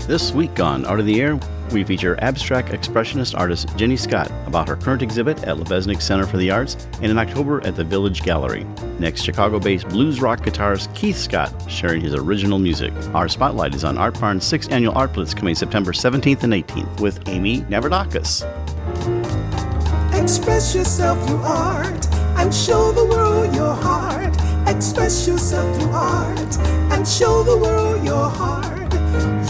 This week on Art of the Air, we feature abstract expressionist artist Ginny Scott about her current exhibit at Lubeznik Center for the Arts and in October at the Village Gallery. Next, Chicago-based blues rock guitarist Keith Scott sharing his original music. Our spotlight is on Art Barn's 6th annual Art Blitz coming September 17th and 18th with Amy Navardauskas. Express yourself through art and show the world your heart. Express yourself through art and show the world your heart.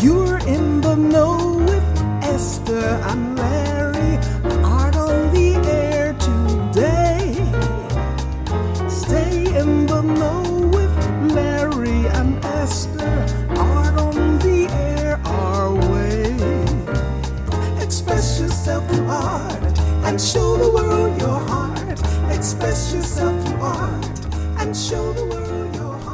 You're in the know with Esther and Larry. Art on the air today. Stay in the know with Larry and Esther. Art on the air our way. Express yourself through art and show the world your heart. Express yourself through art and show the world your heart.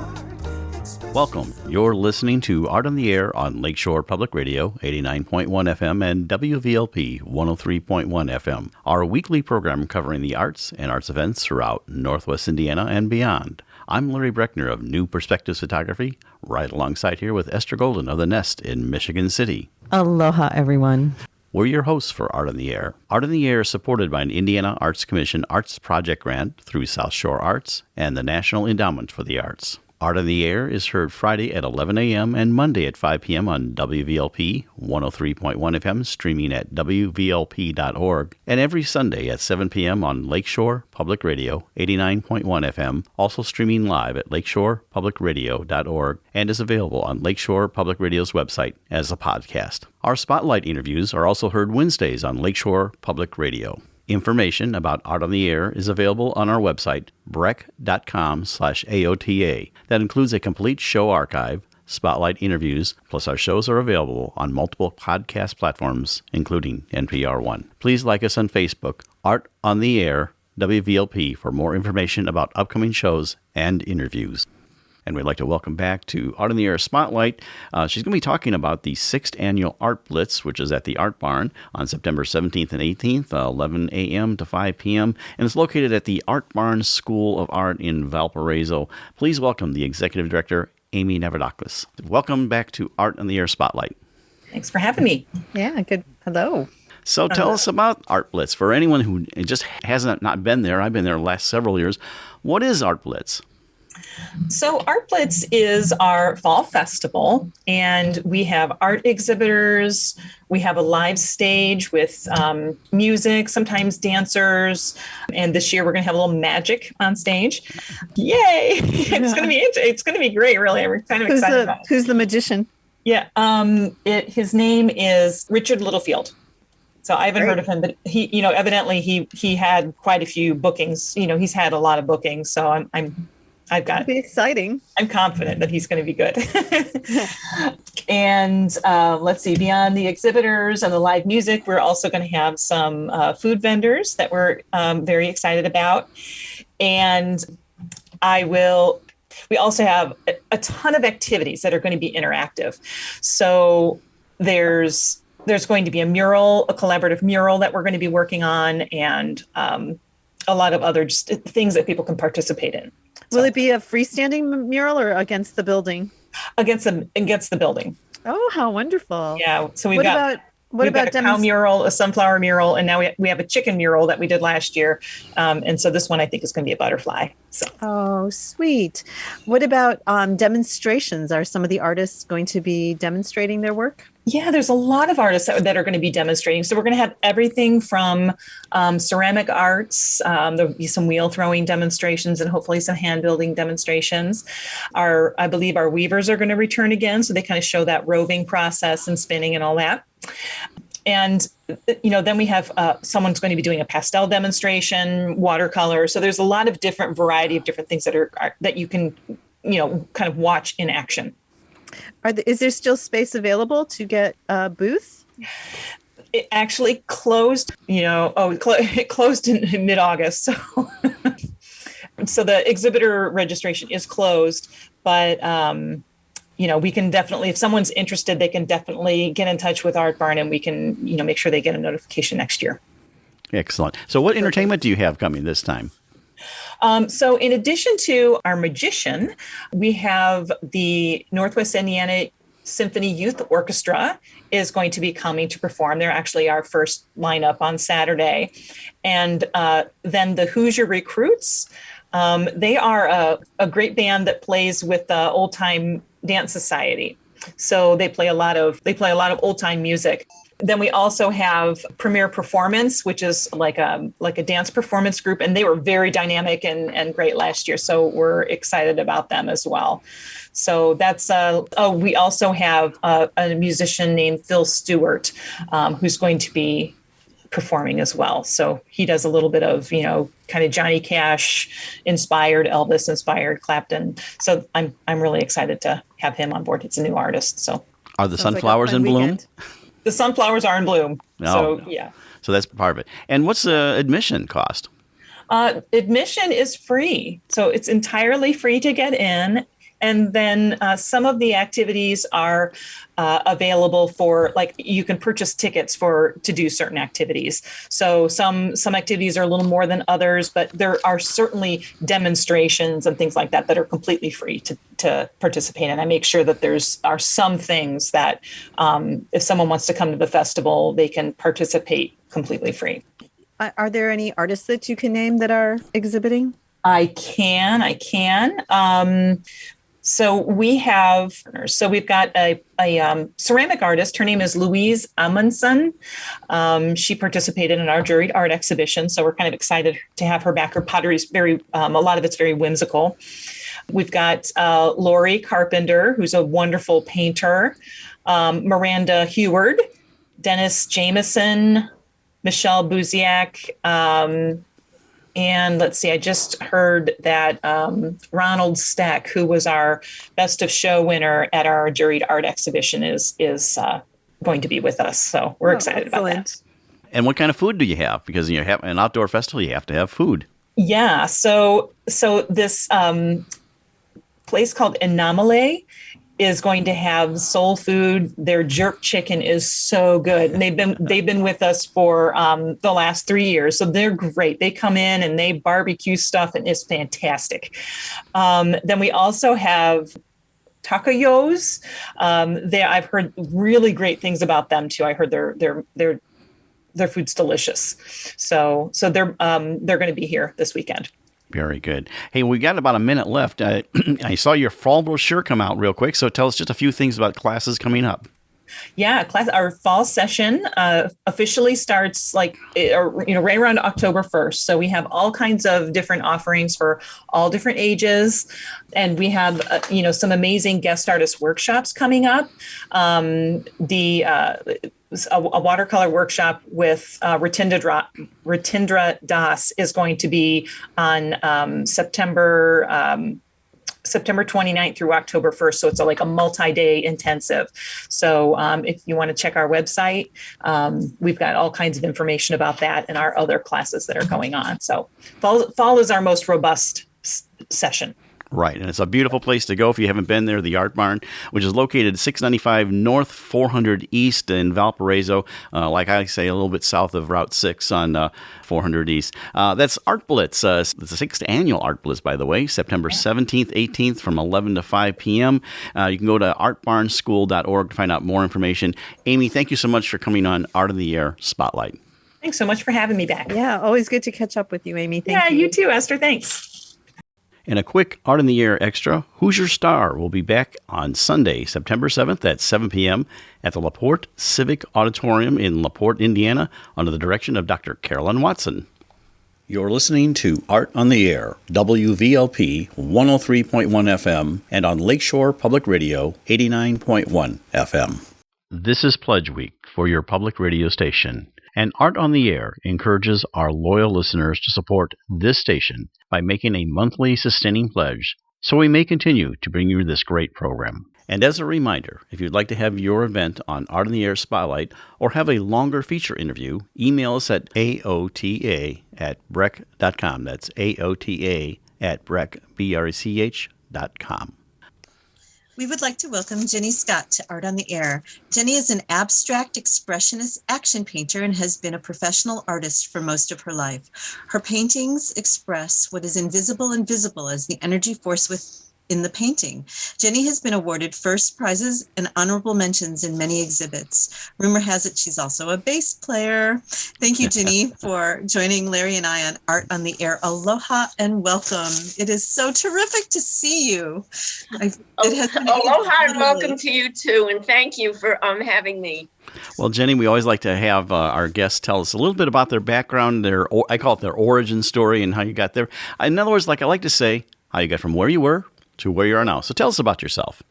Welcome. You're listening to Art on the Air on Lakeshore Public Radio, 89.1 FM and WVLP 103.1 FM, our weekly program covering the arts and arts events throughout Northwest Indiana and beyond. I'm Larry Breckner of New Perspectives Photography, right alongside here with Esther Golden of The Nest in Michigan City. Aloha, everyone. We're your hosts for Art on the Air. Art on the Air is supported by an Indiana Arts Commission Arts Project grant through South Shore Arts and the National Endowment for the Arts. Art on the Air is heard Friday at 11 a.m. and Monday at 5 p.m. on WVLP 103.1 FM, streaming at WVLP.org, and every Sunday at 7 p.m. on Lakeshore Public Radio 89.1 FM, also streaming live at lakeshorepublicradio.org, and is available on Lakeshore Public Radio's website as a podcast. Our spotlight interviews are also heard Wednesdays on Lakeshore Public Radio. Information about Art on the Air is available on our website, breck.com/AOTA. That includes a complete show archive, spotlight interviews, plus our shows are available on multiple podcast platforms, including NPR One. Please like us on Facebook, Art on the Air, WVLP, for more information about upcoming shows and interviews. And we'd like to welcome back to Art on the Air Spotlight. She's going to be talking about the 6th annual Art Blitz, which is at the Art Barn on September 17th and 18th, 11 a.m. to 5 p.m. And it's located at the Art Barn School of Art in Valparaiso. Please welcome the Executive Director, Amy Navardauskas. Welcome back to Art on the Air Spotlight. Thanks for having me. Yeah, good. Hello. So tell us about Art Blitz. For anyone who just hasn't not been there, I've been there the last several years. What is Art Blitz? So Art Blitz is our fall festival, and we have art exhibitors. We have a live stage with music, sometimes dancers, and this year we're going to have a little magic on stage. Yay! It's going to be great. Really, I'm kind of excited about it. Who's the magician? Yeah, his name is Richard Littlefield. So I haven't heard of him, but he, evidently he had quite a few bookings. He's had a lot of bookings, so It'll be exciting. I'm confident that he's going to be good. And let's see, beyond the exhibitors and the live music, we're also going to have some food vendors that we're very excited about. And we also have a ton of activities that are going to be interactive. So there's going to be a collaborative mural that we're going to be working on, and a lot of other just things that people can participate in. Will it be a freestanding mural or against the building? Against the building. Oh, how wonderful! Yeah. So we've got a cow mural, a sunflower mural, and now we have a chicken mural that we did last year. And so this one I think is going to be a butterfly. So. Oh, sweet. What about demonstrations? Are some of the artists going to be demonstrating their work? Yeah, there's a lot of artists that are going to be demonstrating. So we're going to have everything from ceramic arts. There'll be some wheel throwing demonstrations and hopefully some hand building demonstrations. I believe our weavers are going to return again. So they kind of show that roving process and spinning and all that. And, then we have someone's going to be doing a pastel demonstration, watercolor. So there's a lot of variety of different things that you can, kind of watch in action. Is there still space available to get a booth? It actually closed, it closed in mid-August. So the exhibitor registration is closed, but, we can definitely, if someone's interested, they can definitely get in touch with Art Barn and we can, make sure they get a notification next year. Excellent. So what entertainment do you have coming this time? So in addition to our magician, we have the Northwest Indiana Symphony Youth Orchestra is going to be coming to perform. They're actually our first lineup on Saturday. And then the Hoosier Recruits, they are a great band that plays with the Old Time Dance Society. So they play a lot of old time music. Then we also have Premier Performance, which is like a dance performance group, and they were very dynamic and great last year. So we're excited about them as well. So that's we also have a musician named Phil Stewart, who's going to be performing as well. So he does a little bit of, kind of Johnny Cash inspired, Elvis inspired, Clapton. So I'm really excited to have him on board. It's a new artist. So are the sunflowers in bloom? The sunflowers are in bloom. Oh. So yeah. So that's part of it. And what's the admission cost? Admission is free. So it's entirely free to get in. And then some of the activities are available for, like, you can purchase tickets to do certain activities. So some activities are a little more than others, but there are certainly demonstrations and things like that are completely free to participate in. I make sure that are some things that if someone wants to come to the festival, they can participate completely free. Are there any artists that you can name that are exhibiting? I can. So we've got a ceramic artist. Her name is Louise Amundsen. She participated in our juried art exhibition. So we're kind of excited to have her back. Her pottery is a lot of it's very whimsical. We've got Lori Carpenter, who's a wonderful painter. Miranda Heward, Dennis Jameson, Michelle Buziak, and let's see, I just heard that Ronald Stack, who was our Best of Show winner at our juried art exhibition, is going to be with us. So we're excited about that. And what kind of food do you have? Because you have an outdoor festival, you have to have food. Yeah. So this place called Enamele is going to have soul food. Their jerk chicken is so good. And they've been with us for the last 3 years. So they're great. They come in and they barbecue stuff and it's fantastic. Then we also have Takayos. I've heard really great things about them too. I heard their food's delicious. So they're going to be here this weekend. Very good. Hey, we got about a minute left. I saw your fall brochure come out real quick, so tell us just a few things about classes coming up. Yeah, our fall session officially starts right around October 1st. So we have all kinds of different offerings for all different ages, and we have some amazing guest artist workshops coming up. A watercolor workshop with Ritindra Das is going to be on September 29th through October 1st. So it's like a multi-day intensive. So if you want to check our website, we've got all kinds of information about that and our other classes that are going on. So fall is our most robust session. Right, and it's a beautiful place to go if you haven't been there, the Art Barn, which is located 695 North 400 East in Valparaiso, like I say, a little bit south of Route 6 on 400 East. That's Art Blitz. It's the 6th annual Art Blitz, by the way, September 17th, 18th from 11 to 5 p.m. You can go to artbarnschool.org to find out more information. Amy, thank you so much for coming on Art in the Air Spotlight. Thanks so much for having me back. Yeah, always good to catch up with you, Amy. Thank you. Yeah, you too, Esther. Thanks. And a quick Art in the Air extra, Hoosier Star will be back on Sunday, September 7th at 7 p.m. at the LaPorte Civic Auditorium in LaPorte, Indiana, under the direction of Dr. Carolyn Watson. You're listening to Art on the Air, WVLP 103.1 FM, and on Lakeshore Public Radio 89.1 FM. This is Pledge Week for your public radio station. And Art on the Air encourages our loyal listeners to support this station by making a monthly sustaining pledge so we may continue to bring you this great program. And as a reminder, if you'd like to have your event on Art in the Air Spotlight or have a longer feature interview, email us at aota@brec.com. That's aota@brec.com. We would like to welcome Ginny Scott to Art on the Air. Ginny is an abstract expressionist action painter and has been a professional artist for most of her life. Her paintings express what is invisible and visible as the energy force in the painting. Ginny has been awarded first prizes and honorable mentions in many exhibits. Rumor has it she's also a bass player. Thank you, Ginny, for joining Larry and I on Art on the Air. Aloha and welcome. It is so terrific to see you. Aloha and welcome to you too, and thank you for having me. Well, Jenny, we always like to have our guests tell us a little bit about their background, I call it their origin story and how you got there. In other words, like I like to say, how you got from where you were to where you are now. So tell us about yourself.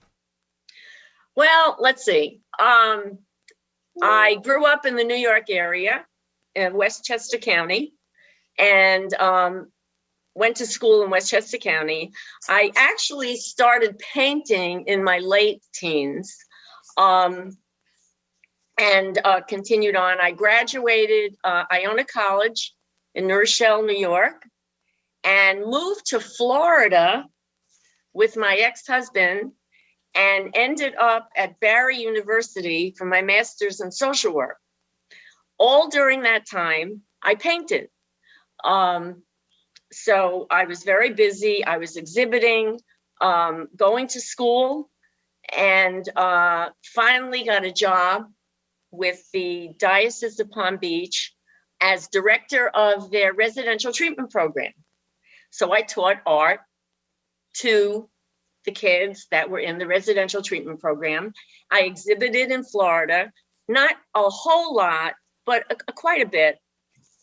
Well, let's see. I grew up in the New York area in Westchester County and went to school in Westchester County. I actually started painting in my late teens. And continued on. I graduated Iona College in New Rochelle, New York, and moved to Florida with my ex-husband and ended up at Barry University for my master's in social work. All during that time, I painted. So I was very busy. I was exhibiting, going to school, and finally got a job with the Diocese of Palm Beach as director of their residential treatment program. So I taught art to the kids that were in the residential treatment program. I exhibited in Florida, not a whole lot, but quite a bit,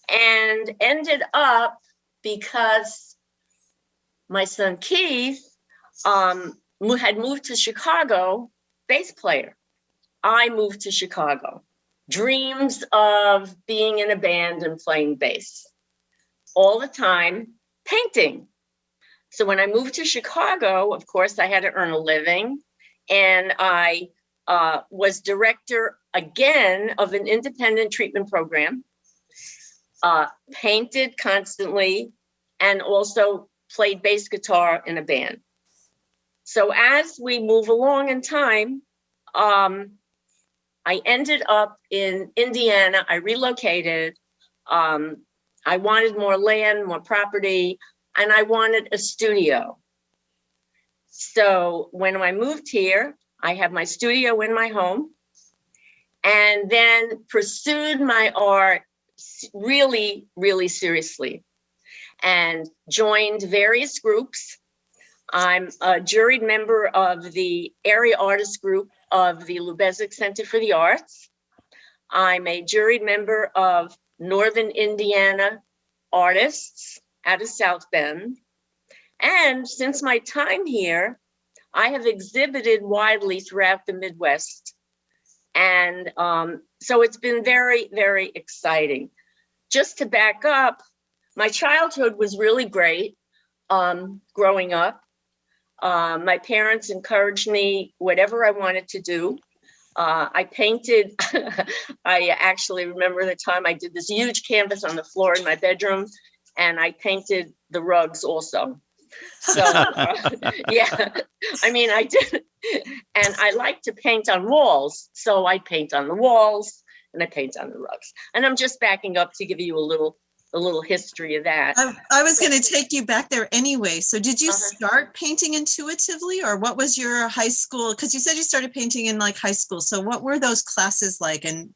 and ended up, because my son Keith had moved to Chicago, bass player. I moved to Chicago. Dreams of being in a band and playing bass. All the time, painting. So when I moved to Chicago, of course, I had to earn a living. And I was director again of an independent treatment program, painted constantly, and also played bass guitar in a band. So as we move along in time, I ended up in Indiana. I relocated. I wanted more land, more property, and I wanted a studio. So when I moved here, I have my studio in my home, and then pursued my art really, really seriously and joined various groups. I'm a juried member of the area artist group of the Lubeznik Center for the Arts. I'm a juried member of Northern Indiana Artists out of South Bend. And since my time here, I have exhibited widely throughout the Midwest. And so it's been very, very exciting. Just to back up, my childhood was really great growing up. My parents encouraged me whatever I wanted to do. I painted. I actually remember the time I did this huge canvas on the floor in my bedroom, and I painted the rugs also. So yeah, I mean, I did. And I like to paint on walls. So I paint on the walls and I paint on the rugs. And I'm just backing up to give you a little history of that. I was going to take you back there anyway. So did you start painting intuitively, or what was your high school? Because you said you started painting in like high school. So what were those classes like? And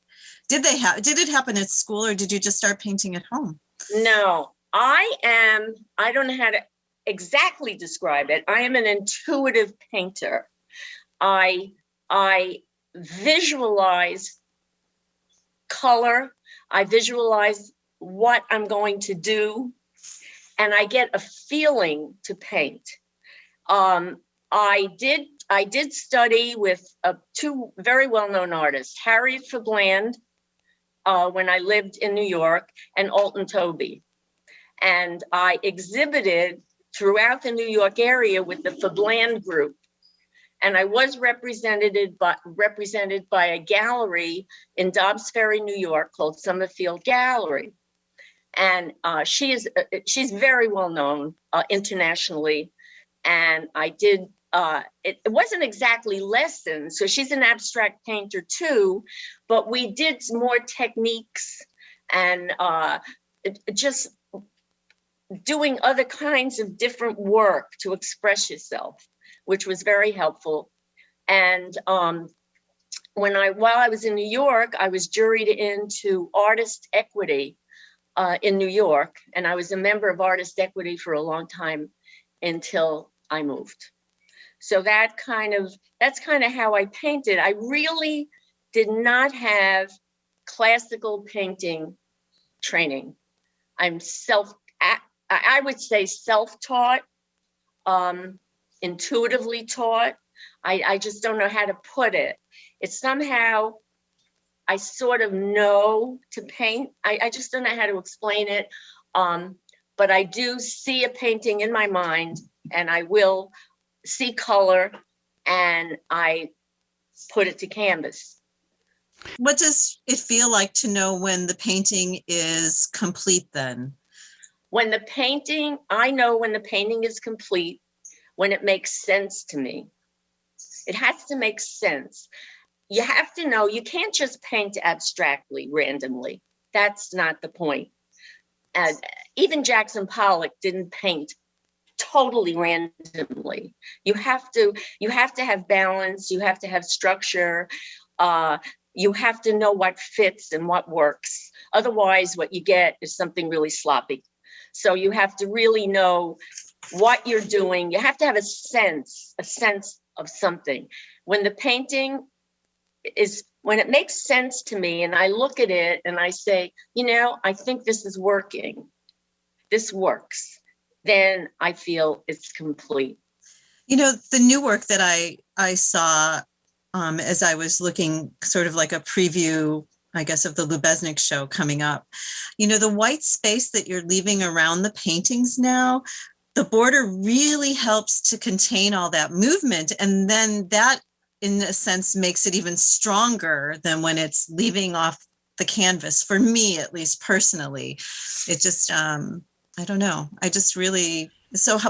did it happen at school, or did you just start painting at home? No, I don't know how to exactly describe it. I am an intuitive painter. I visualize color. I visualize what I'm going to do, and I get a feeling to paint. I did study with two very well-known artists, Harriet Fabland, when I lived in New York, and Alton Tobey. And I exhibited throughout the New York area with the Fabland group. And I was represented by a gallery in Dobbs Ferry, New York, called Summerfield Gallery. And she's very well known internationally. And I did, it wasn't exactly lessons. So she's an abstract painter too, but we did more techniques and just doing other kinds of different work to express yourself. which was very helpful. And while I was in New York, I was juried into Artist Equity in New York, and I was a member of Artist Equity for a long time until I moved. So that's kind of how I painted. I really did not have classical painting training. I would say self-taught, intuitively taught. I just don't know how to put it. It's somehow I sort of know to paint. I just don't know how to explain it. But I do see a painting in my mind, and I will see color, and I put it to canvas. What does it feel like to know when the painting is complete then? I know when the painting is complete, when it makes sense to me. It has to make sense. You have to know, you can't just paint abstractly, randomly. That's not the point. Even Jackson Pollock didn't paint totally randomly. You have to have balance. You have to have structure. You have to know what fits and what works. Otherwise, what you get is something really sloppy. So you have to really know what you're doing. You have to have a sense of something. When it makes sense to me, and I look at it and I say, I think this is working. This works. Then I feel it's complete. The new work that I saw as I was looking, sort of like a preview, I guess, of the Lubeznik show coming up, the white space that you're leaving around the paintings now, the border really helps to contain all that movement. And then that, in a sense, makes it even stronger than when it's leaving off the canvas. For me, at least personally, it just, I don't know.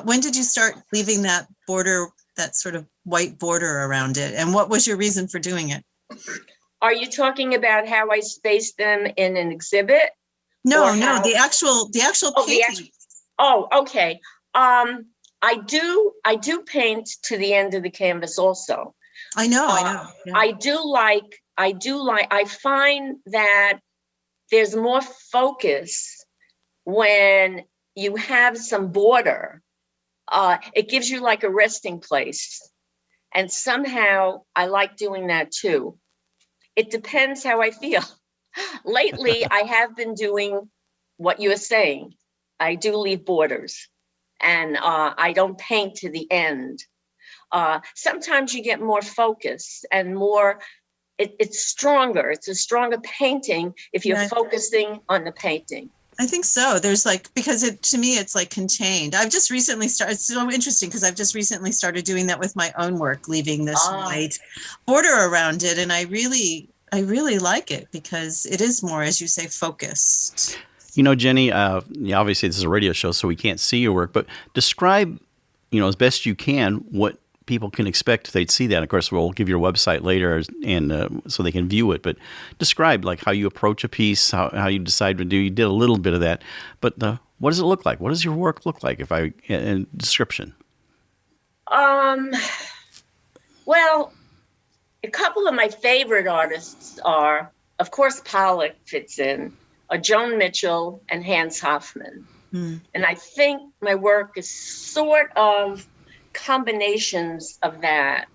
When did you start leaving that border, that sort of white border around it? And what was your reason for doing it? Are you talking about how I spaced them in an exhibit? No, the actual painting. Okay. I do paint to the end of the canvas also. I know. Yeah. I find that there's more focus when you have some border. It gives you like a resting place. And somehow I like doing that too. It depends how I feel. Lately, I have been doing what you're saying. I do leave borders, and I don't paint to the end. Sometimes you get more focus and more, it's stronger. It's a stronger painting if you're focusing on the painting. I think so. There's because to me, it's like contained. I've just recently started, it's so interesting because I've just recently started doing that with my own work, leaving this white border around it. And I really like it because it is more, as you say, focused. Jenny, obviously this is a radio show, so we can't see your work, but describe, as best you can, what people can expect if they'd see that. Of course, we'll give your website later and so they can view it, but describe like how you approach a piece, how you decide to do. You did a little bit of that, but what does it look like? What does your work look like in description? Well, a couple of my favorite artists are, of course, Pollock fits in, Joan Mitchell and Hans Hofmann. And I think my work is sort of combinations of that.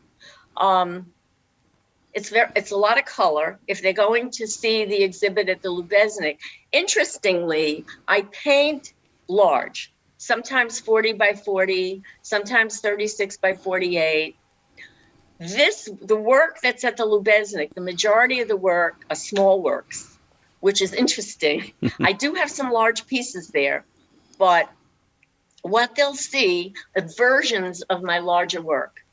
It's a lot of color. If they're going to see the exhibit at the Lubeznik, interestingly, I paint large, sometimes 40 by 40, sometimes 36 by 48. The work that's at the Lubeznik, the majority of the work are small works, which is interesting. I do have some large pieces there, but what they'll see are versions of my larger work.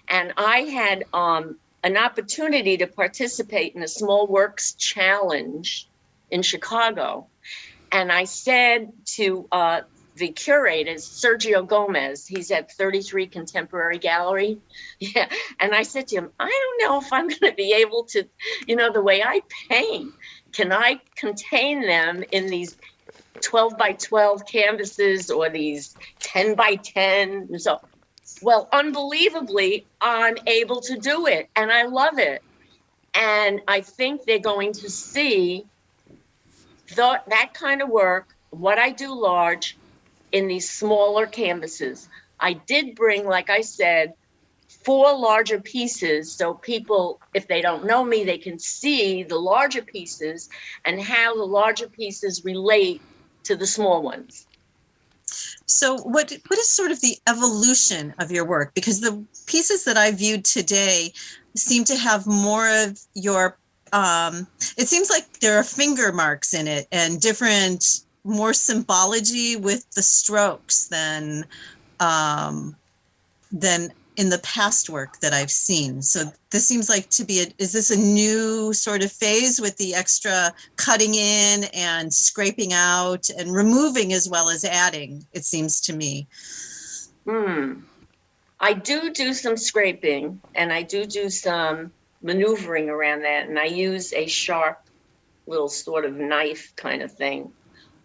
And I had an opportunity to participate in a small works challenge in Chicago. And I said to the curator, Sergio Gomez, he's at 33 Contemporary Gallery. Yeah. And I said to him, I don't know if I'm going to be able to, the way I paint, can I contain them in these 12 by 12 canvases or these 10 by 10? Well, unbelievably, I'm able to do it, and I love it. And I think they're going to see that kind of work, what I do large, in these smaller canvases. I did bring, like I said, 4 larger pieces, so people, if they don't know me, they can see the larger pieces and how the larger pieces relate to the small ones. So what is sort of the evolution of your work? Because the pieces that I viewed today seem to have more of your, it seems like there are finger marks in it and different, more symbology with the strokes than in the past work that I've seen. So this seems like to be, is this a new sort of phase with the extra cutting in and scraping out and removing as well as adding, it seems to me. I do some scraping, and I do some maneuvering around that, and I use a sharp little sort of knife kind of thing.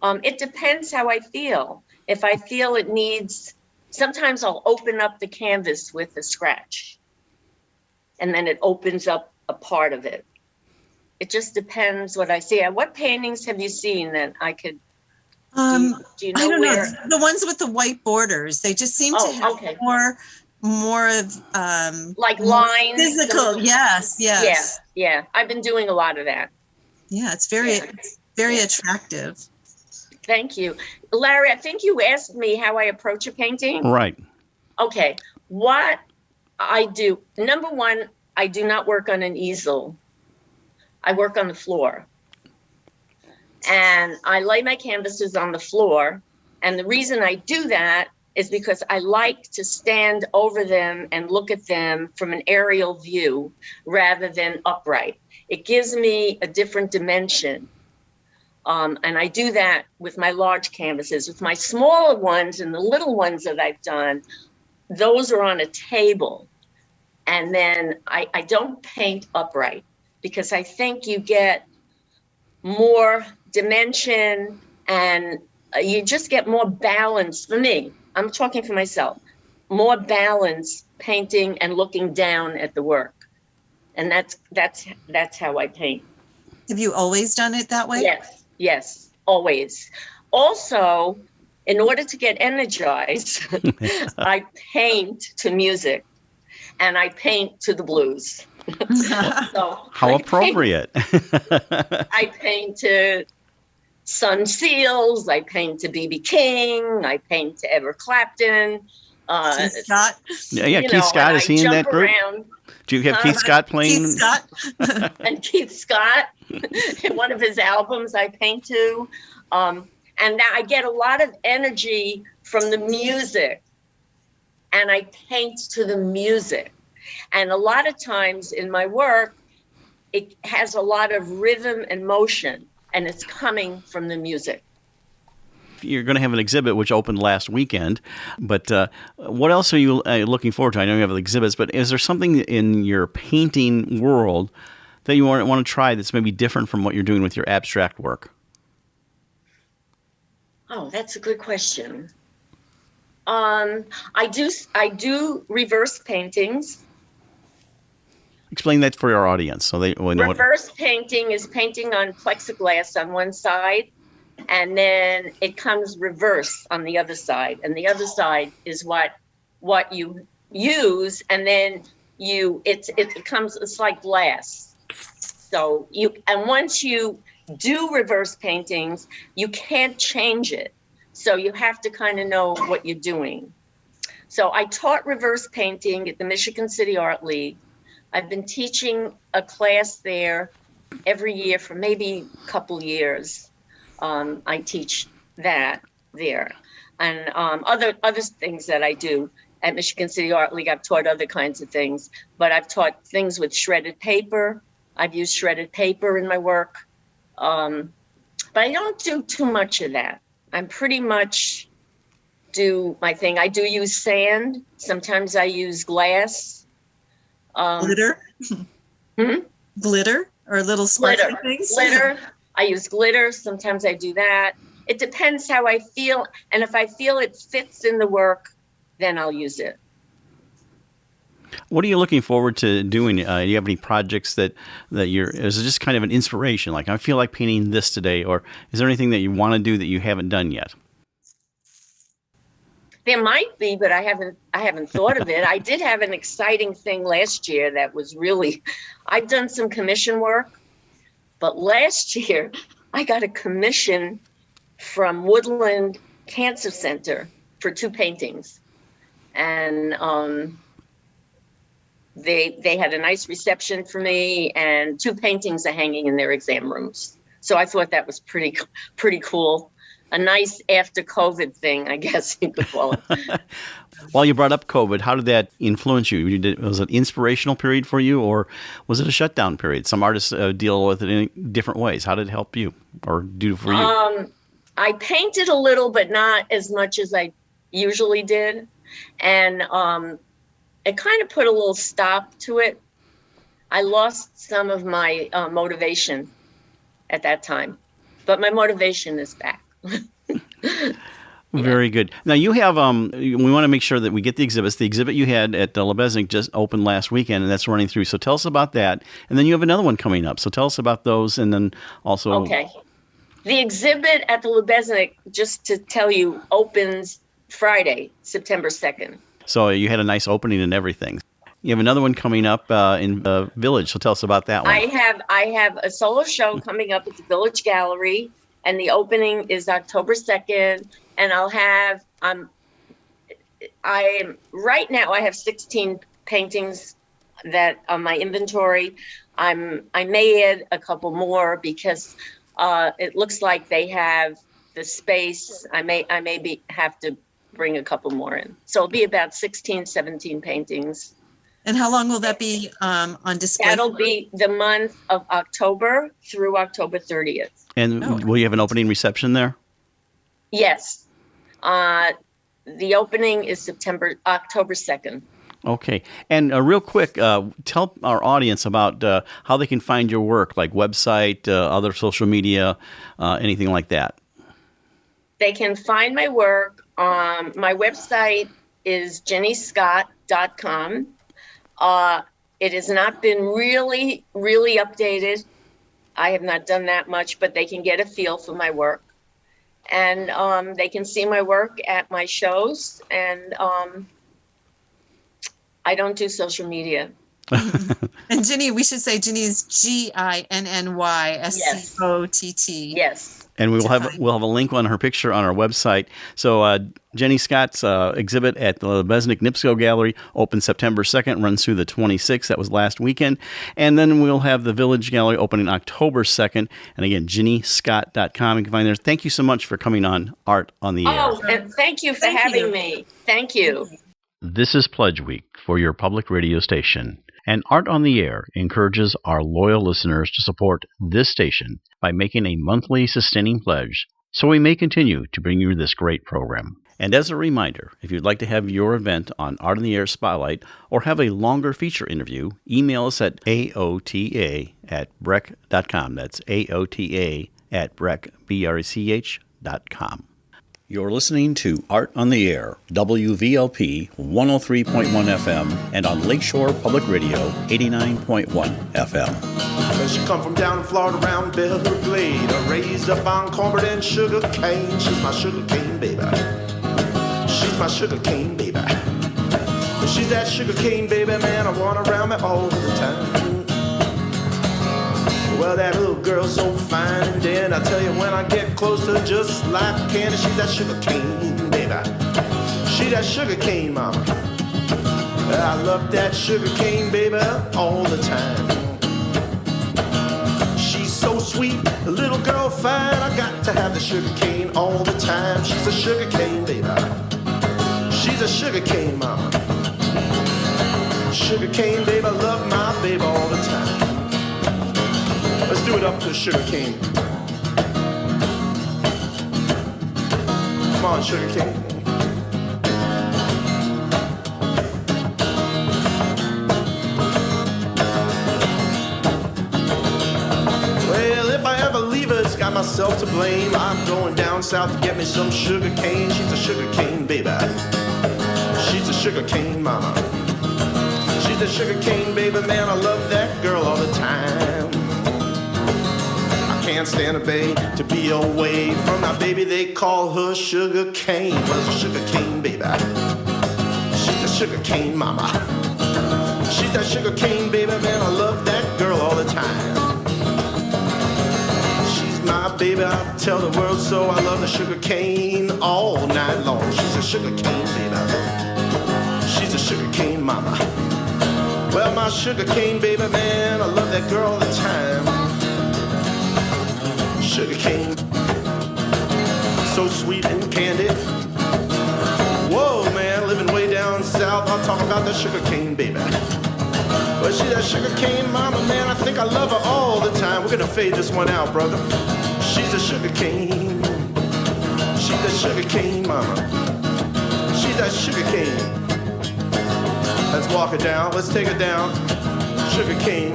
It depends how I feel. If I feel it needs, sometimes I'll open up the canvas with a scratch, and then it opens up a part of it. It just depends what I see. What paintings have you seen that I could, do you know I don't where? know, the ones with the white borders, they just seem to have more of Like lines? Physical, yes. Yeah. I've been doing a lot of that. Yeah, it's very attractive. Thank you. Larry, I think you asked me how I approach a painting. Right. Okay. What I do, number one, I do not work on an easel. I work on the floor. And I lay my canvases on the floor. And the reason I do that is because I like to stand over them and look at them from an aerial view rather than upright. It gives me a different dimension. And I do that with my large canvases. With my smaller ones and the little ones that I've done, those are on a table. And then I don't paint upright because I think you get more dimension and you just get more balance. For me, I'm talking for myself, more balance painting and looking down at the work. And that's how I paint. Have you always done it that way? Yes, always. Also, in order to get energized, I paint to music and I paint to the blues. So How appropriate. I paint to Sun Seals, I paint to B.B. King, I paint to Ever Clapton. Keith Scott. Yeah, Keith Scott, is he in that group? Do you have Keith Scott playing? Keith Scott. And Keith Scott, in one of his albums I paint to. And now I get a lot of energy from the music and I paint to the music. And a lot of times in my work, it has a lot of rhythm and motion and it's coming from the music. You're going to have an exhibit which opened last weekend, but what else are you looking forward to? I know you have exhibits, but is there something in your painting world that you want to try that's maybe different from what you're doing with your abstract work? Oh, that's a good question. I do reverse paintings. Explain that for our audience so they know. Reverse painting is painting on plexiglass on one side, and then it comes reverse on the other side, and the other side is what you use, and then it comes, it's like glass. So once you do reverse paintings, you can't change it. So you have to kind of know what you're doing. So I taught reverse painting at the Michigan City Art League. I've been teaching a class there every year for maybe a couple years. I teach that there. And other things that I do at Michigan City Art League, I've taught other kinds of things, but I've taught things with shredded paper. I've used shredded paper in my work. But I don't do too much of that. I'm pretty much do my thing. I do use sand. Sometimes I use glass. Glitter? Glitter or little sparkly things? Glitter. I use glitter. Sometimes I do that. It depends how I feel. And if I feel it fits in the work, then I'll use it. What are you looking forward to doing? Do you have any projects that is it just kind of an inspiration? Like, I feel like painting this today, or is there anything that you want to do that you haven't done yet? There might be, but I haven't thought of it. I did have an exciting thing last year that was really, I've done some commission work, but last year I got a commission from Woodland Cancer Center for 2 paintings. And they had a nice reception for me, and 2 paintings are hanging in their exam rooms. So I thought that was pretty cool. A nice after COVID thing, I guess you could call it. While you brought up COVID, how did that influence you? Was it an inspirational period for you, or was it a shutdown period? Some artists deal with it in different ways. How did it help you or do for you? I painted a little, but not as much as I usually did. And it kind of put a little stop to it. I lost some of my motivation at that time, but my motivation is back. Very good. Now you have, we want to make sure that we get the exhibits. The exhibit you had at Lubeznik just opened last weekend, and that's running through. So tell us about that. And then you have another one coming up. So tell us about those, and then also. Okay. The exhibit at the Lubeznik, just to tell you, opens Friday, September 2nd. So you had a nice opening and everything. You have another one coming up in the Village. So tell us about that one. I have a solo show coming up at the Village Gallery, and the opening is October 2nd. And I'll have, right now I have 16 paintings that on my inventory. I may add a couple more because it looks like they have the space. I may have to bring a couple more in. So it'll be about 16, 17 paintings. And how long will that be on display? That'll be the month of October through October 30th. And will you have an opening reception there? Yes. The opening is October 2nd. Okay. And real quick, tell our audience about how they can find your work, like website, other social media, anything like that. They can find my work. My website is GinnyScott.com. It has not been really, really updated. I have not done that much, but they can get a feel for my work. And they can see my work at my shows. And I don't do social media. And Ginny, we should say Ginny is GINNYSCOTT. Yes. And we'll have a link on her picture on our website. So Ginny Scott's exhibit at the Lubeznik NIPSCO Gallery opens September 2nd, runs through the 26th. That was last weekend. And then we'll have the Village Gallery opening October 2nd. And again, GinnyScott.com. You can find there. Thank you so much for coming on Art on the Air. Oh, and thank you for having me. Thank you. This is Pledge Week for your public radio station. And Art on the Air encourages our loyal listeners to support this station by making a monthly sustaining pledge so we may continue to bring you this great program. And as a reminder, if you'd like to have your event on Art on the Air Spotlight or have a longer feature interview, email us at aota@brech.com. That's aota@brech.com. You're listening to Art on the Air, WVLP 103.1 FM, and on Lakeshore Public Radio 89.1 FM. She come from down in Florida around Bellewood Glade. Raised up on cornbread and sugar cane. She's my sugar cane baby. She's my sugar cane baby. She's that sugar cane baby, man, I want her around me all the time. Well, that little girl's so fine, and then I tell you when I get closer, just like candy, she's that sugar cane baby. She's that sugar cane mama. I love that sugar cane baby all the time. She's so sweet, the little girl fine, I got to have the sugar cane all the time. She's a sugar cane baby. She's a sugar cane mama. Sugar cane baby, I love my baby all the time. Let's do it up to sugar cane. Come on, sugar cane. Well, if I ever leave her, it's got myself to blame. I'm going down south to get me some sugar cane. She's a sugar cane baby. She's a sugar cane mama. She's a sugar cane baby, man, I love that girl all the time. I can't stand a babe to be away from my baby. They call her sugar cane. Well, a sugar cane baby. She's a sugar cane mama. She's that sugar cane baby, man, I love that girl all the time. She's my baby, I tell the world so. I love the sugar cane all night long. She's a sugar cane baby. She's a sugar cane mama. Well, my sugar cane baby, man, I love that girl all the time. Sugar cane, so sweet and candy. Whoa, man, living way down south, I'll talk about the sugar cane baby. Well, she's that sugar cane mama, man, I think I love her all the time. We're gonna fade this one out, brother. She's a sugar cane. She's a sugar cane mama. She's that sugar cane. Let's walk her down, let's take her down. Sugar cane.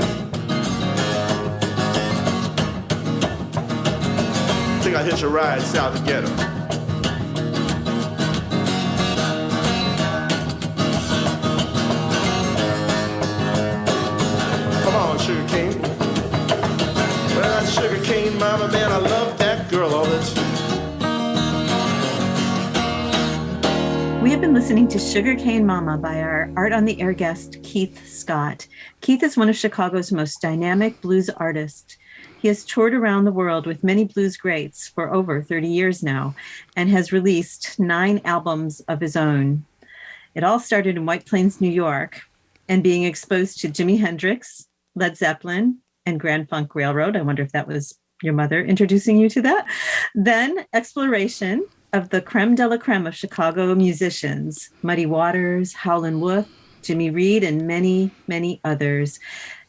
Think I'll hitch a ride south to get her. Come on, sugar cane. Well, that sugar cane mama, man, I love that girl all the time. We have been listening to Sugar Cane Mama by our Art on the Air guest, Keith Scott. Keith is one of Chicago's most dynamic blues artists. He has toured around the world with many blues greats for over 30 years now and has released 9 albums of his own. It all started in White Plains, New York, and being exposed to Jimi Hendrix, Led Zeppelin, and Grand Funk Railroad. I wonder if that was your mother introducing you to that. Then exploration of the creme de la creme of Chicago musicians, Muddy Waters, Howlin' Wolf, Jimmy Reed, and many, many others.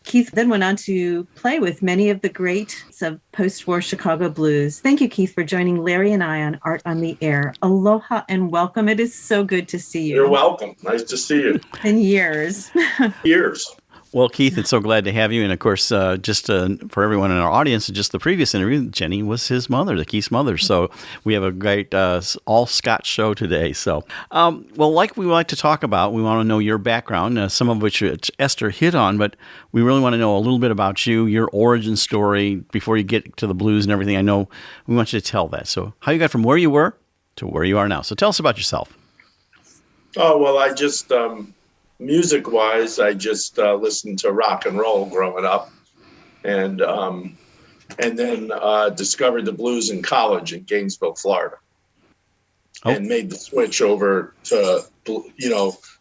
Keith then went on to play with many of the greats of post-war Chicago blues. Thank you, Keith, for joining Larry and I on Art on the Air. Aloha and welcome. It is so good to see you. You're welcome. Nice to see you. In years. Years. Well, Keith, it's so glad to have you. And of course, just for everyone in our audience, just the previous interview, Jenny was his mother, the Keith's mother. So we have a great all Scott show today. So, well, like we like to talk about, we want to know your background, some of which Esther hit on, but we really want to know a little bit about you, your origin story before you get to the blues and everything. I know we want you to tell that. So how you got from where you were to where you are now. So tell us about yourself. Oh, well, I just... music-wise, I just listened to rock and roll growing up, and then discovered the blues in college in Gainesville, Florida, and made the switch over to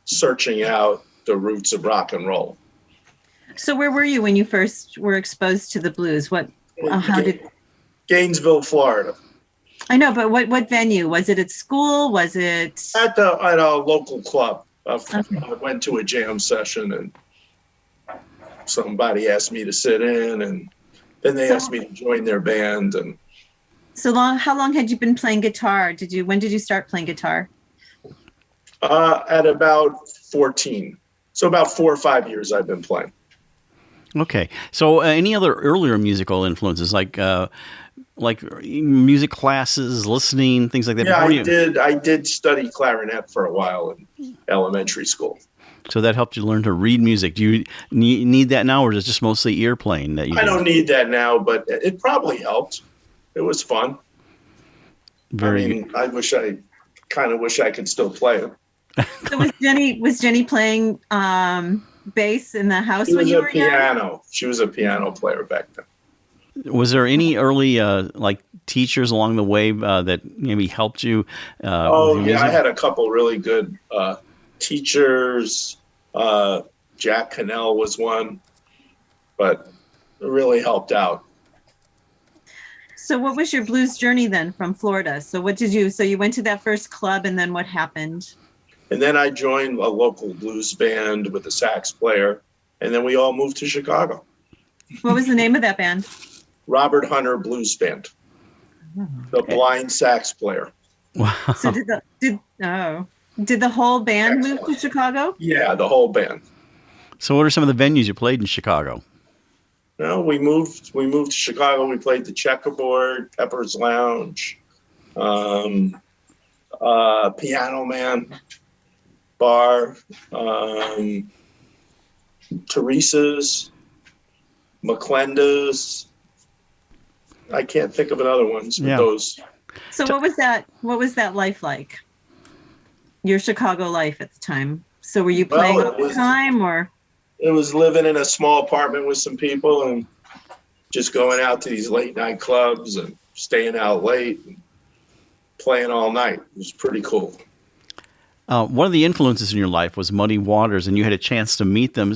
searching out the roots of rock and roll. So where were you when you first were exposed to the blues? Gainesville, Florida. I know, but what venue? Was it at school? Was it at a local club? I went to a jam session and somebody asked me to sit in, and then they asked me to join their band. And how long had you been playing guitar? When did you start playing guitar? At about 14. So about 4 or 5 years I've been playing. Okay. So any other earlier musical influences, like music classes, listening, things like that? Yeah, I did study clarinet for a while in elementary school. So that helped you learn to read music. Do you need that now, or is it just mostly ear playing that you do? I don't need that now, but it probably helped. It was fun. I wish I could still play it. So was Jenny playing bass in the house when you were young? She was a piano player back then. Was there any early teachers along the way that maybe helped you? I had a couple really good teachers. Jack Cannell was one, but it really helped out. So what was your blues journey then from Florida? So you went to that first club, and then what happened? And then I joined a local blues band with a sax player, and then we all moved to Chicago. What was the name of that band? Robert Hunter Blues Band. The blind sax player. Wow. So did the whole band move to Chicago? Yeah, the whole band. So what are some of the venues you played in Chicago? No, we moved to Chicago. We played the Checkerboard, Pepper's Lounge, Piano Man Bar, Teresa's, McClenda's. I can't think of another ones with those. So what was that? What was that life like? Your Chicago life at the time. So were you playing all the time, or? It was living in a small apartment with some people and just going out to these late night clubs and staying out late and playing all night. It was pretty cool. One of the influences in your life was Muddy Waters, and you had a chance to meet them.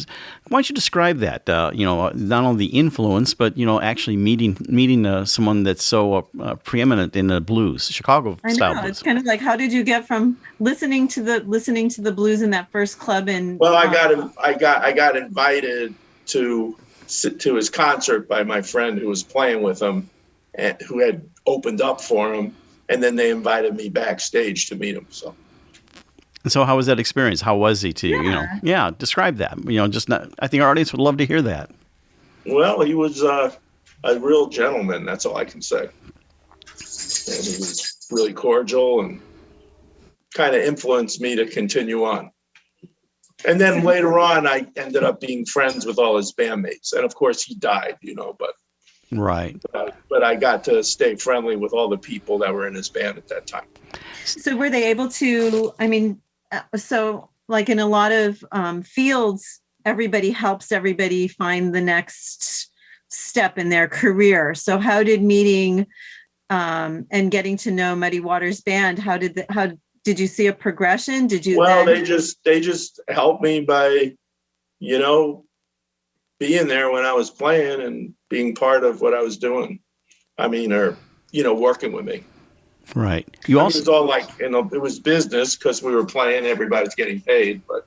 Why don't you describe that? Not only the influence, but actually meeting someone that's so preeminent in the blues, Chicago style blues. It's kind of like, how did you get from listening to the blues in that first club? And well, I got invited to his concert by my friend who was playing with him, and who had opened up for him, and then they invited me backstage to meet him. So how was that experience? How was he to you? Describe that. I think our audience would love to hear that. Well, he was a real gentleman. That's all I can say. And he was really cordial and kind of influenced me to continue on. And then later on, I ended up being friends with all his bandmates. And of course, he died, but. Right. But I got to stay friendly with all the people that were in his band at that time. So were they able to, so like in a lot of fields, everybody helps everybody find the next step in their career. So how did meeting and getting to know Muddy Waters Band, how did you see a progression? They just helped me by, being there when I was playing and being part of what I was doing. Working with me. Right. It was all like, it was business because we were playing, everybody's getting paid, but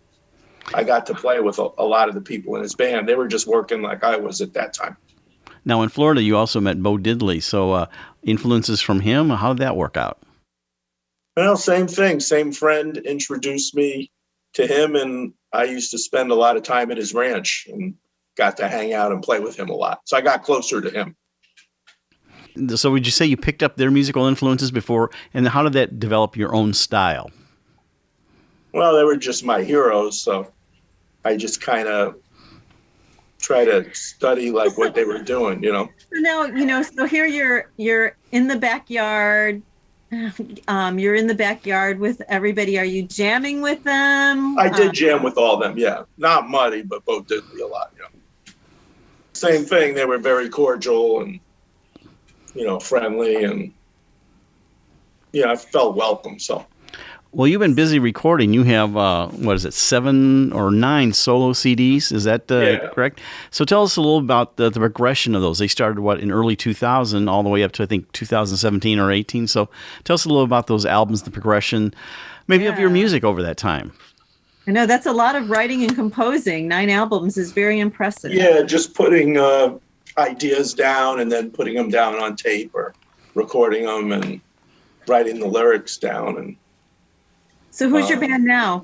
I got to play with a lot of the people in his band. They were just working like I was at that time. Now in Florida, you also met Bo Diddley. So influences from him, how did that work out? Well, same thing. Same friend introduced me to him, and I used to spend a lot of time at his ranch and got to hang out and play with him a lot. So I got closer to him. So would you say you picked up their musical influences before, and how did that develop your own style? Well, they were just my heroes, so I just kind of try to study like what they were doing, Now, so here you're in the backyard. You're in the backyard with everybody. Are you jamming with them? I did jam with all of them, yeah. Not Muddy, but Bo Diddley a lot, Same thing. They were very cordial and friendly, and I felt welcome. So, well, you've been busy recording. You have 7 or 9 solo CDs? Is that correct? So, tell us a little about the progression of those. They started in early 2000, all the way up to I think 2017 or 18. So, tell us a little about those albums, the progression, maybe of your music over that time. I know that's a lot of writing and composing. 9 albums is very impressive. Yeah, just putting ideas down and then putting them down on tape or recording them and writing the lyrics down. And so who's your band now?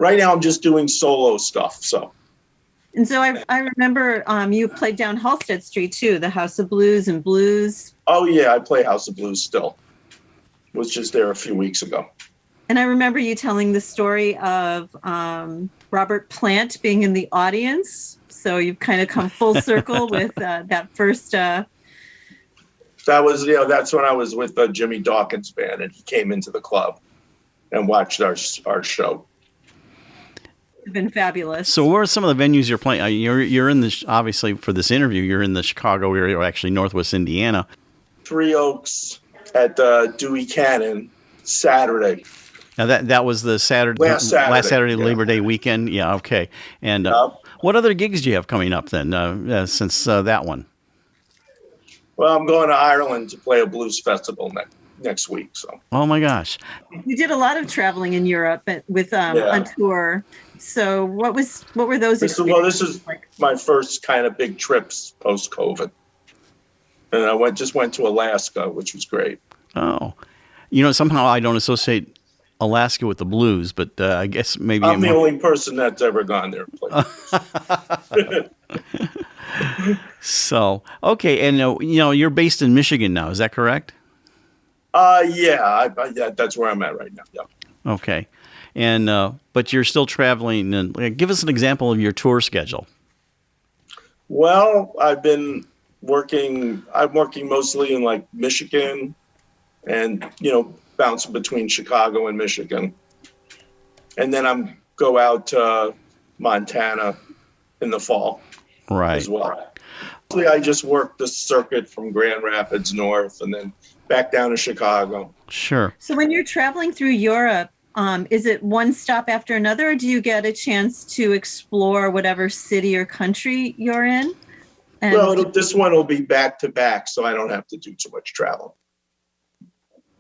Right now I'm just doing solo stuff. And so I remember you played down Halsted Street too, the House of Blues and Blues. Oh yeah, I play House of Blues still. Was just there a few weeks ago. And I remember you telling the story of Robert Plant being in the audience. So you've kind of come full circle with that first. That was, that's when I was with Jimmy Dawkins' band, and he came into the club and watched our show. It's been fabulous. So where are some of the venues you're playing? You're in the, obviously for this interview, you're in the Chicago area, or actually Northwest Indiana. Three Oaks at Dewey Cannon Saturday. Now that was the last Saturday, Labor Day weekend. Yeah, okay. And what other gigs do you have coming up then since that one? Well, I'm going to Ireland to play a blues festival next week. So. Oh my gosh! You did a lot of traveling in Europe with on tour. So what were those experiences? This is my first kind of big trips post COVID, and I just went to Alaska, which was great. Oh, somehow I don't associate Alaska with the blues, but I guess maybe I'm the only person that's ever gone there. So, okay, and you're based in Michigan now, is that correct? Yeah, that's where I'm at right now. Yeah. Okay, and but you're still traveling. And give us an example of your tour schedule. Well, I'm working mostly in like Michigan and, bouncing between Chicago and Michigan. And then I'm go out to Montana in the fall as well. I just work the circuit from Grand Rapids north and then back down to Chicago. Sure. So when you're traveling through Europe, is it one stop after another, or do you get a chance to explore whatever city or country you're in? Well, this one will be back to back, so I don't have to do too much travel.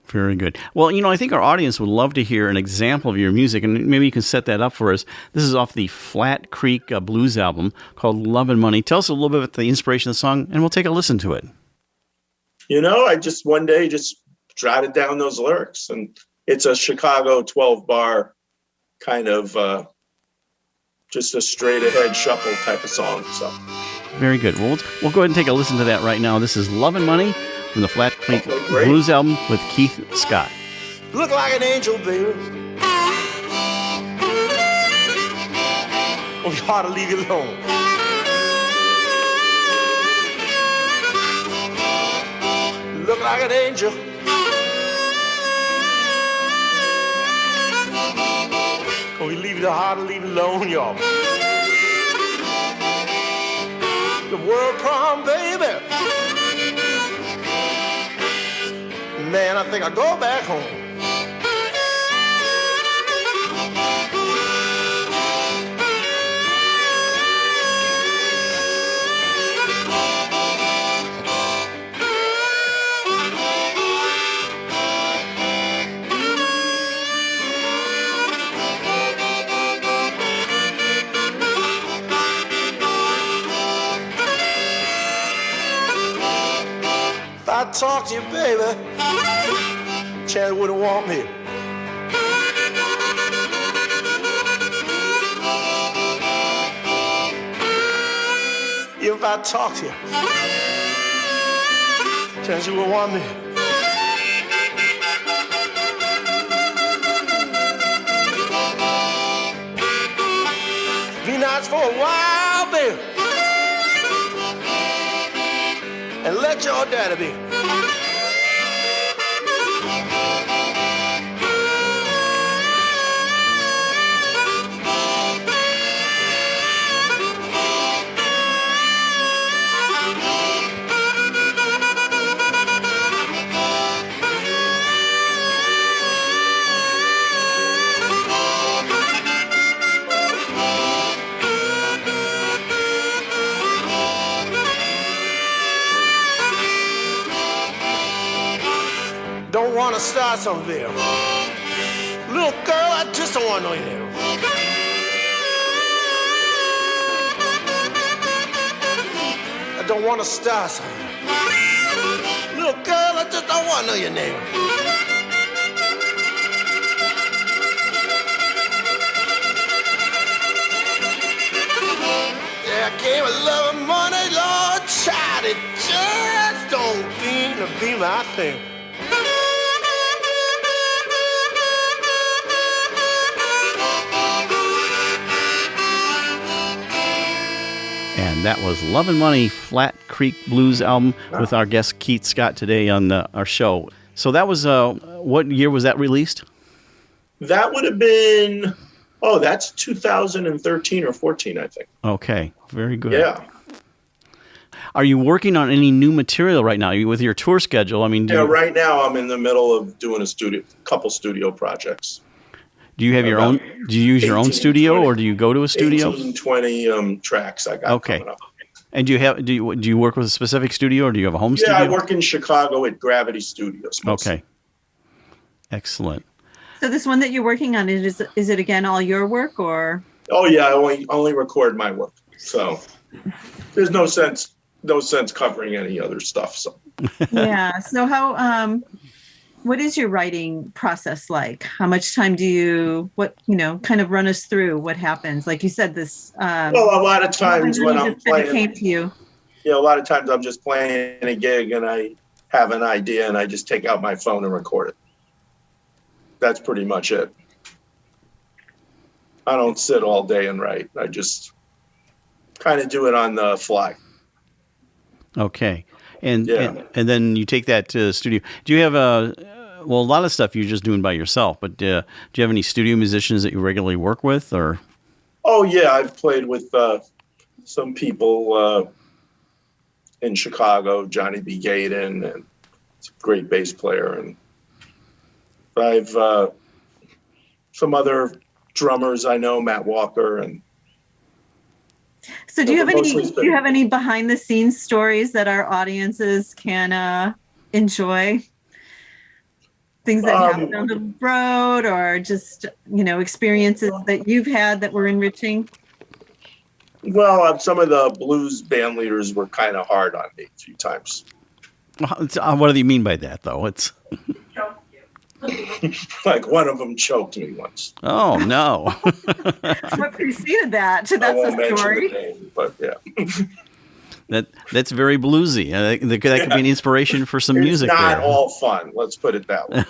Very good. Well, I think our audience would love to hear an example of your music, and maybe you can set that up for us. This is off the Flat Creek Blues album called Love and Money. Tell us a little bit about the inspiration of the song, and we'll take a listen to it. I just one day just jotted down those lyrics, and it's a Chicago 12-bar kind of just a straight-ahead shuffle type of song. So very good. Well, we'll go ahead and take a listen to that right now. This is Love and Money from the Flat Creek Blues album with Keith Scott. Look like an angel, baby. Oh, it's hard to leave you alone. Look like an angel. Oh, you leave it hard to leave it alone, y'all. The world prom, baby. Man, I think I'll go back home. If I talk to you, baby, Chad wouldn't want me. If I talk to you, Chad wouldn't want me. Be nice for a while, baby, and let your daddy be. Don't want to start something there. Little girl, I just don't want to know you there. I don't want to start something. Little girl, I just don't want to know your name. Yeah, I gave a love and money, Lord, child, it just don't seem to be my thing. And that was Love and Money, Flat Creek Blues album with our guest Keith Scott today on our show. So that was, what year was that released? That would have been, that's 2013 or 14, I think. Okay, very good. Yeah. Are you working on any new material right now? Are you with your tour schedule? I mean, right now I'm in the middle of doing a couple studio projects. Do you have your own? Do you use your own studio, 20, or do you go to a studio? 18, 20 tracks I got coming up. And do you work with a specific studio, or do you have a home studio? Yeah, I work in Chicago at Gravity Studios. Mostly. Okay, excellent. So this one that you're working on, is it again all your work, or? Oh yeah, I only record my work, so there's no sense covering any other stuff. So Yeah. So how? What is your writing process like? How much time do you, kind of run us through what happens? Like you said, this. Well, a lot of times when I'm playing, came to you. A lot of times I'm just playing a gig and I have an idea and I just take out my phone and record it. That's pretty much it. I don't sit all day and write. I just kind of do it on the fly. Okay. And Yeah. and then you take that to the studio. Do you have a lot of stuff you're just doing by yourself, but do you have any studio musicians that you regularly work with, or? Oh yeah, I've played with some people in Chicago, Johnny B. Gaden, and he's a great bass player, and I've some other drummers I know, Matt Walker, and So do you have any behind the scenes stories that our audiences can enjoy? Things that happened on the road, or just, experiences that you've had that were enriching? Well, some of the blues band leaders were kind of hard on me a few times. What do you mean by that, though? It's like one of them choked me once. Oh, no. What preceded that? That's I won't a mention story. the name, but yeah. That's very bluesy. That could be an inspiration for some music. It's not there. all fun. Let's put it that way.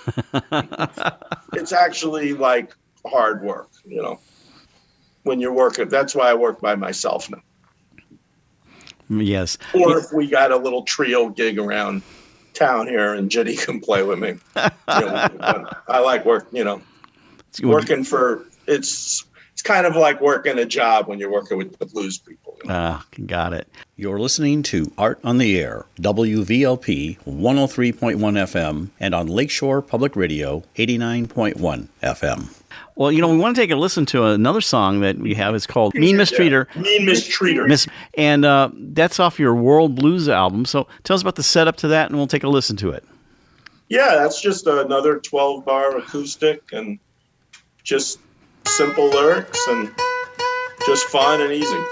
It's actually like hard work, when you're working. That's why I work by myself now. Yes. Or if we got a little trio gig around town here and Ginny can play with me. I like working for, it's kind of like working a job when you're working with the blues people. Got it. You're listening to Art on the Air, WVLP 103.1 FM, and on Lakeshore Public Radio 89.1 FM. Well, we want to take a listen to another song that we have. It's called Mean Mistreater. Mean Mistreater. And that's off your World Blues album. So tell us about the setup to that, and we'll take a listen to it. Yeah, that's just another 12-bar acoustic and just simple lyrics and just fun and easy.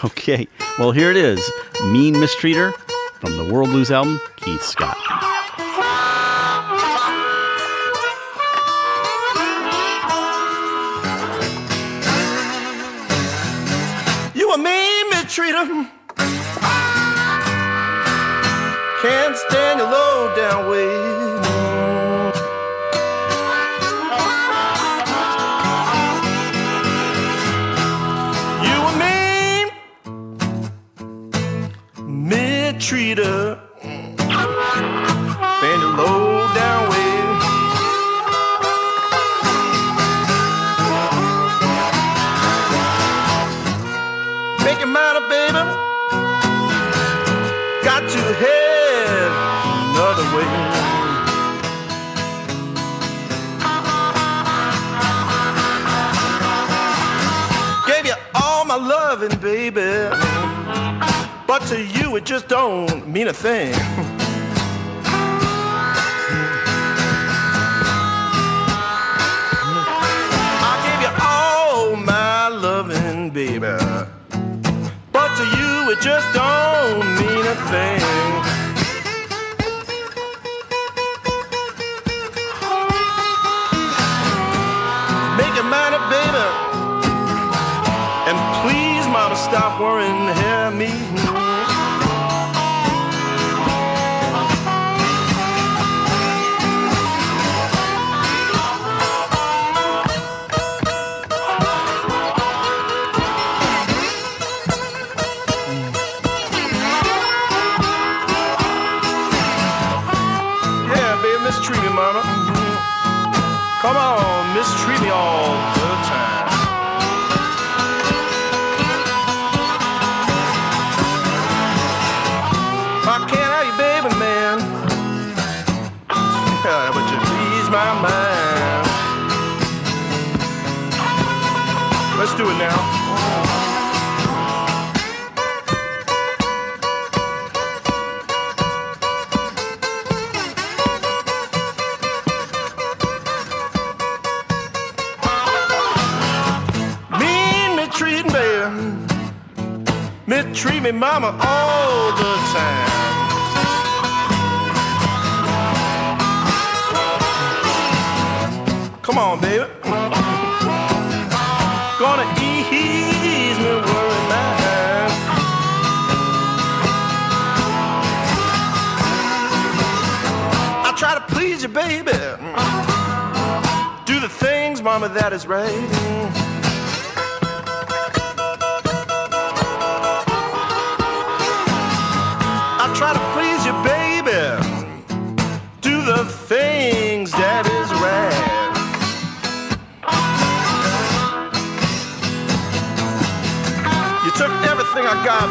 Okay. Well, here it is. Mean Mistreater from the World Blues album, Keith Scott. You a mean mistreater. Can't stand your low down way. Treater, bend a low down way. Make it matter, baby. Got to head another way. Gave you all my loving, baby. But to you, it just don't mean a thing. I gave you all my loving, baby. But to you, it just don't mean a thing. Make it matter, baby. And please, mama, stop worrying, hear me. Mistreat me, mama. Come on, mistreat me all the time. I can't have you, baby, man. Yeah, but you ease my mind. Let's do it now. Treat me, mama, all the time. Come on, baby. Gonna ease me worry mind. I try to please you, baby. Do the things, mama, that is right.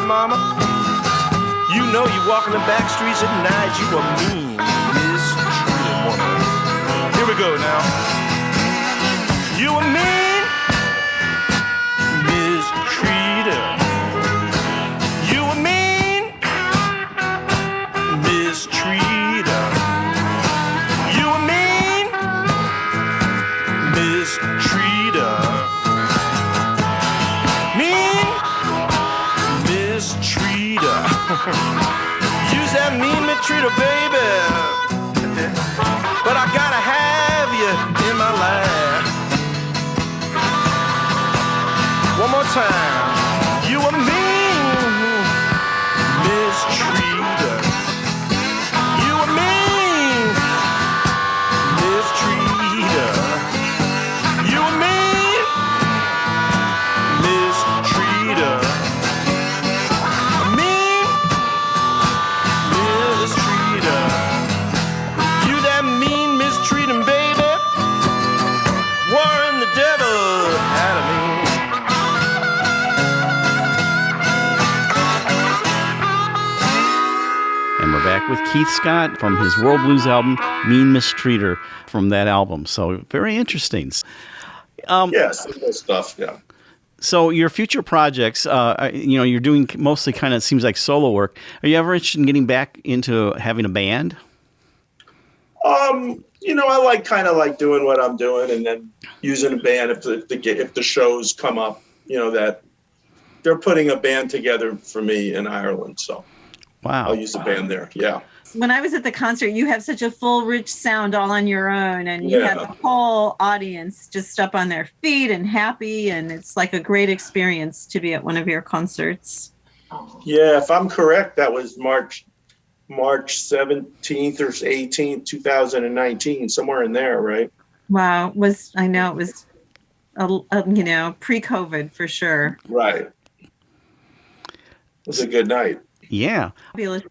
mama. You know you walking the back streets at night, you a mean, mistreated woman. Here we go now. You a mean, mistreated. You a mean, mistreated. You a mean, mistreated. Mean, mistreater. Use that mean mistreater, baby. But I gotta have you in my life. One more time. You a mean mistreater. You a mean mistreater. You a mean mistreater. Mean mistreater. You that mean mistreating baby. Warren the devil out of me. And we're back with Keith Scott from his World Blues album, Mean Mistreater, from that album. So very interesting. Yes, good stuff. Yeah. So your future projects, you're doing mostly kind of seems like solo work. Are you ever interested in getting back into having a band? I like doing what I'm doing, and then using a band if the shows come up. That they're putting a band together for me in Ireland, so Wow. I'll use a band there. Yeah. When I was at the concert, you have such a full, rich sound all on your own, and you have the whole audience just up on their feet and happy, and it's like a great experience to be at one of your concerts. Yeah, if I'm correct, that was March 17th or 18th, 2019, somewhere in there, right? Wow, it was pre-COVID for sure. Right. It was a good night. Yeah.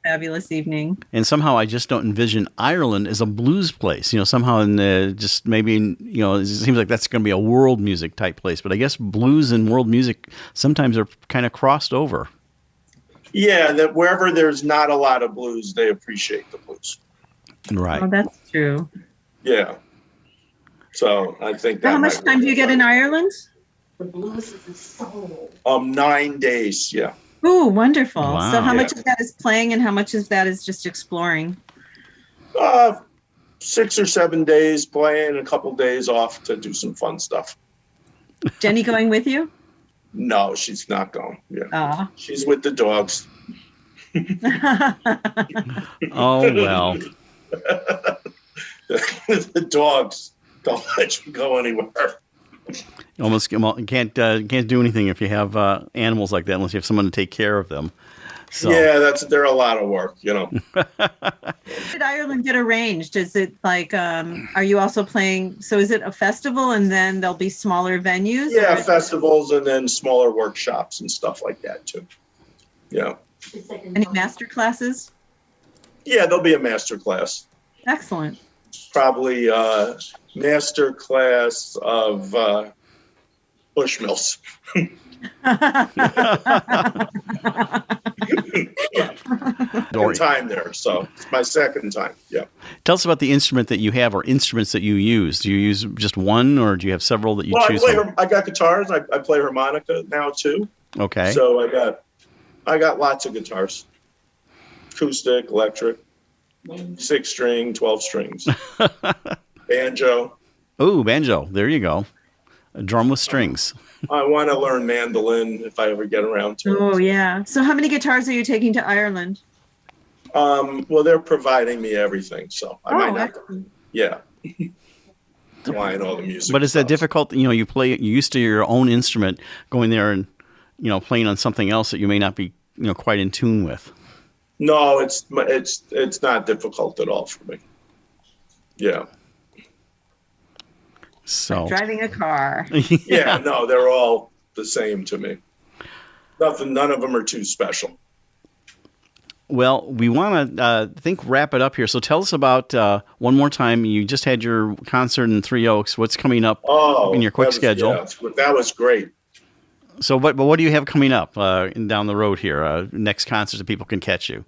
Fabulous evening. And somehow I just don't envision Ireland as a blues place. Somehow it seems like that's going to be a world music type place. But I guess blues and world music sometimes are kind of crossed over. Yeah, that wherever there's not a lot of blues, they appreciate the blues. Right. Oh, that's true. Yeah. So I think that. How much time do you get in Ireland? The blues is the soul. 9 days. Yeah. Oh, wonderful. Wow. So how much of that is playing and how much of that is just exploring? 6 or 7 days playing, a couple days off to do some fun stuff. Jenny going with you? No, she's not going. Yeah. Oh. She's with the dogs. Oh, well. The dogs don't let you go anywhere. Almost can't do anything if you have animals like that unless you have someone to take care of them. So. Yeah, they're a lot of work, How did Ireland get arranged? Is it like, are you also playing, so is it a festival and then there'll be smaller venues? Yeah, festivals and then smaller workshops and stuff like that too. Yeah. Any master classes? Yeah, there'll be a master class. Excellent. Probably master class of Bushmills. Time there, so it's my second time. Yeah. Tell us about the instrument that you have, or instruments that you use. Do you use just one, or do you have several that you choose from? I got guitars. I play harmonica now too. Okay. So I got lots of guitars: acoustic, electric, 6-string, 12 strings, banjo. Oh, banjo! There you go. A drum with strings. I want to learn mandolin if I ever get around to it. Oh, yeah. So how many guitars are you taking to Ireland? Well, they're providing me everything, so I might not. Yeah. Flying all the music. But is that difficult? You're used to your own instrument, going there and, playing on something else that you may not be, quite in tune with. No, it's not difficult at all for me. Yeah. So Like driving a car. Yeah, no, they're all the same to me. None of them are too special. Well, we want to wrap it up here. So tell us about one more time. You just had your concert in Three Oaks. What's coming up in your quick schedule? Yeah, that was great. So, but what do you have coming up down the road here? Next concerts that people can catch you.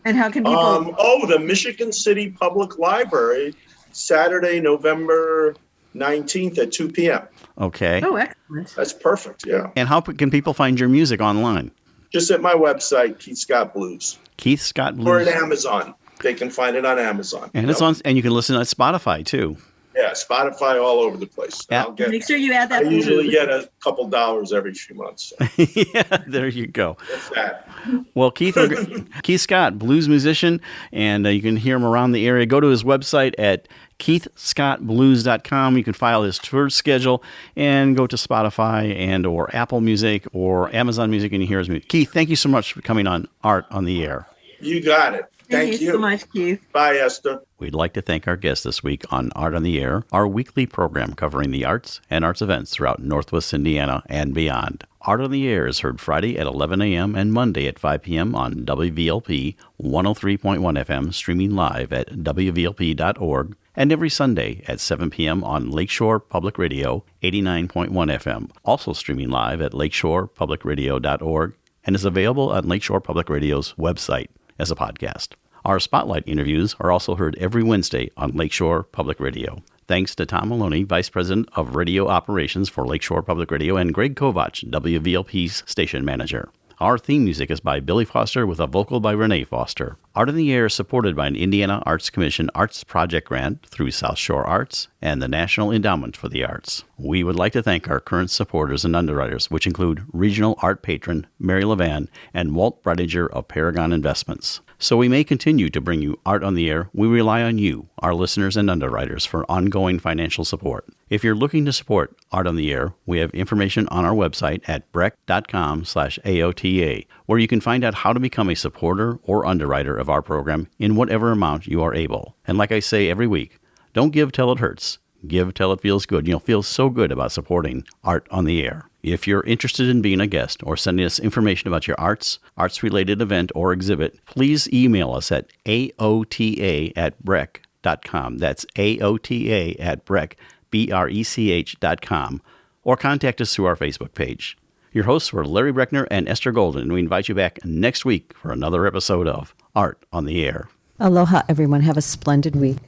And how can people? The Michigan City Public Library, Saturday, November 19th at 2 p.m. Okay. Oh, excellent. That's perfect, yeah. And how can people find your music online? Just at my website, Keith Scott Blues. Keith Scott Blues. Or at Amazon. They can find it on Amazon. And it's on, and you can listen at Spotify too. Yeah, Spotify all over the place. Make sure you add that. I usually get a couple dollars every few months. So. Yeah, there you go. That's that. Well, Keith Scott, blues musician, and you can hear him around the area. Go to his website at keithscottblues.com. You can file his tour schedule and go to Spotify and or Apple Music or Amazon Music and you hear his music. Keith, thank you so much for coming on Art on the Air. You got it. Thank you so much, Keith. Bye, Esther. We'd like to thank our guest this week on Art on the Air, our weekly program covering the arts and arts events throughout Northwest Indiana and beyond. Art on the Air is heard Friday at 11 a.m. and Monday at 5 p.m. on WVLP 103.1 FM, streaming live at WVLP.org, and every Sunday at 7 p.m. on Lakeshore Public Radio 89.1 FM, also streaming live at lakeshorepublicradio.org, and is available on Lakeshore Public Radio's website as a podcast. Our Spotlight interviews are also heard every Wednesday on Lakeshore Public Radio. Thanks to Tom Maloney, Vice President of Radio Operations for Lakeshore Public Radio, and Greg Kovach, WVLP's station manager. Our theme music is by Billy Foster with a vocal by Renee Foster. Art in the Air is supported by an Indiana Arts Commission Arts Project Grant through South Shore Arts and the National Endowment for the Arts. We would like to thank our current supporters and underwriters, which include Regional Art Patron Mary Levan and Walt Bredinger of Paragon Investments. So we may continue to bring you Art on the Air. We rely on you, our listeners and underwriters, for ongoing financial support. If you're looking to support Art on the Air, we have information on our website at breck.com/AOTA, where you can find out how to become a supporter or underwriter of our program in whatever amount you are able. And like I say every week, don't give till it hurts. Give till it feels good. You'll feel so good about supporting Art on the Air. If you're interested in being a guest or sending us information about your arts-related event or exhibit, please email us at aota@breck.com. That's aota@breck.com, or contact us through our Facebook page. Your hosts were Larry Breckner and Esther Golden, and we invite you back next week for another episode of Art on the Air. Aloha, everyone. Have a splendid week.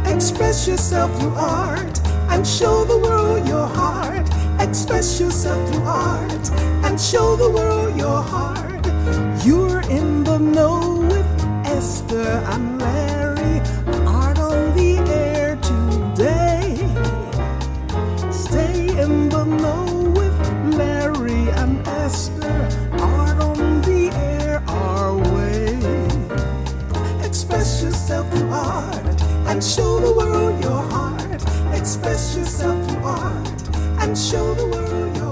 Express yourself through art and show the world your heart. Express yourself through art and show the world your heart. You're in the know with Esther and Larry. Art on the Air today. Stay in the know with Larry and Esther. Art on the Air our way. Express yourself through art and show the world your heart. Express yourself through art and show the world your heart.